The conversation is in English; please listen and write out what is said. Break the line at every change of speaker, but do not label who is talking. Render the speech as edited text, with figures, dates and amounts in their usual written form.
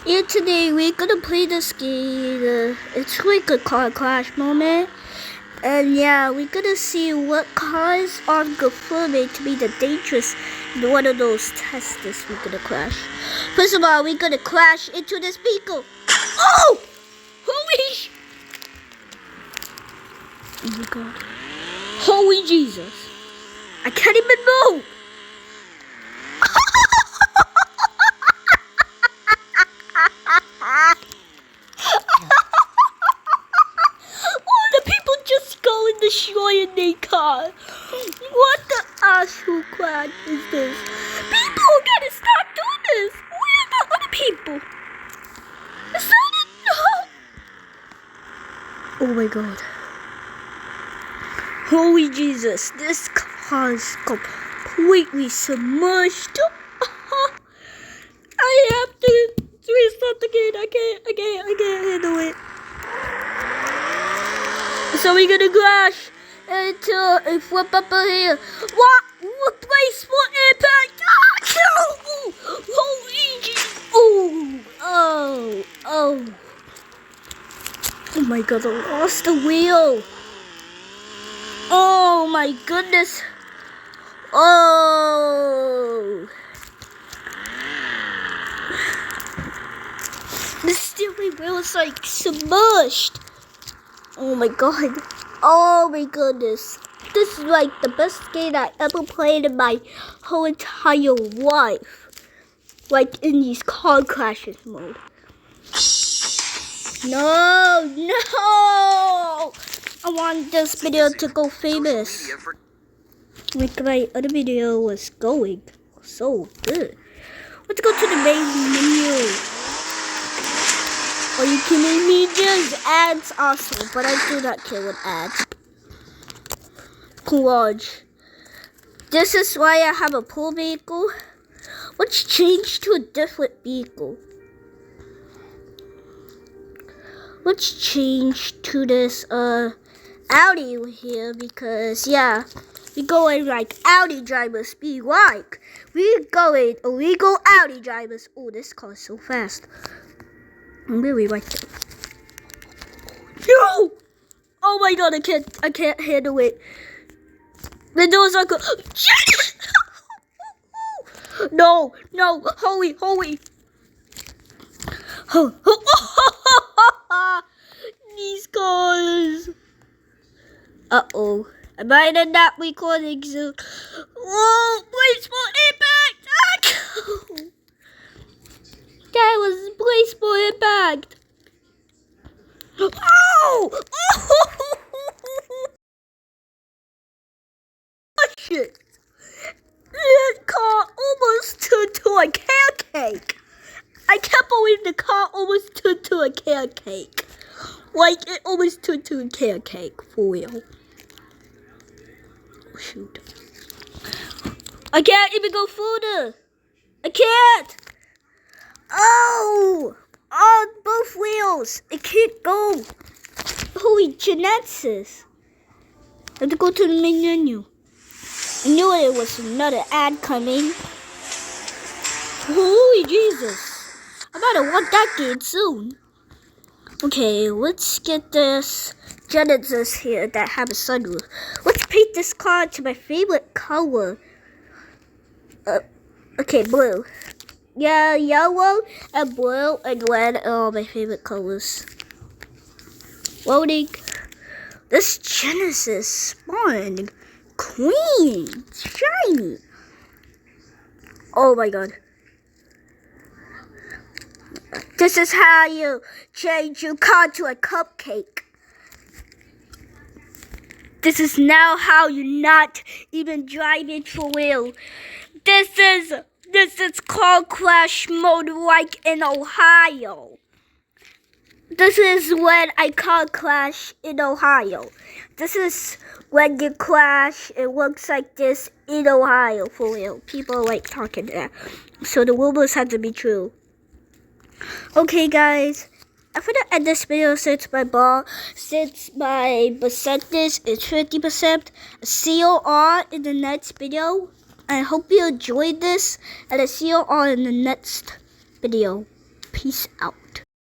And today we're gonna play this game. It's like a car crash moment. And yeah, we're gonna see what cars are good for me to be the dangerous in one of those tests we're gonna crash. First of all, we're gonna crash into this vehicle. Oh! Holy Oh my god. Holy Jesus. I can't even move. Destroying their car. What the asshole crap is this? People gotta stop doing this. Where are the other people? Oh my god. Holy Jesus. This car is completely submerged. I have to restart again. I can't handle it. So we're gonna crash into a flip up here. What? Place for impact! Oh my god, I lost the wheel. Oh my goodness. Oh. The steering wheel is like submerged. Oh my god. Oh my goodness. This is like the best game I ever played in my whole entire life. Like in these car crashes mode. No. I want this video to go famous. Like my other video was going so good. Let's go to the main menu. Are you kidding me? There's ads also, but I do not care with ads. Garage. This is why I have a pool vehicle. Let's change to a different vehicle. Let's change to this Audi here because yeah, we're going like Audi drivers be like. We're going illegal Audi drivers. Oh, this car is so fast. I'm really like it. No! Oh my god, I can't handle it. The doors are good. No, holy. These cars. Uh-oh. I might end up recording soon. Whoa, place for impact. That was place for impact. Oh! Shit. That car almost turned to a carrot cake. I can't believe the car almost turned to a carrot cake. Like, it almost turned to a carrot cake, for real. Oh, shoot. I can't even go further. I can't. Oh! On both wheels. It can't go. Holy Genesis. I have to go to the main menu. I knew there was another ad coming. Holy Jesus. I better want that game soon. Okay, let's get this Genesis here that have a sunroof. Let's paint this car to my favorite color. Okay, blue. Yeah, yellow and blue and red are all my favorite colors. Loading. This Genesis spawned clean, shiny. Oh my god. This is how you change your car to a cupcake. This is now how you not even drive it for real. This is car crash mode like in Ohio. This is when I car crash in Ohio. This is when you crash. It looks like this in Ohio for real. People like talking that. So the rumors have to be true. Okay guys, I'm gonna end this video since my percentage is 50%. See you all in the next video. I hope you enjoyed this, and I'll see you all in the next video. Peace out.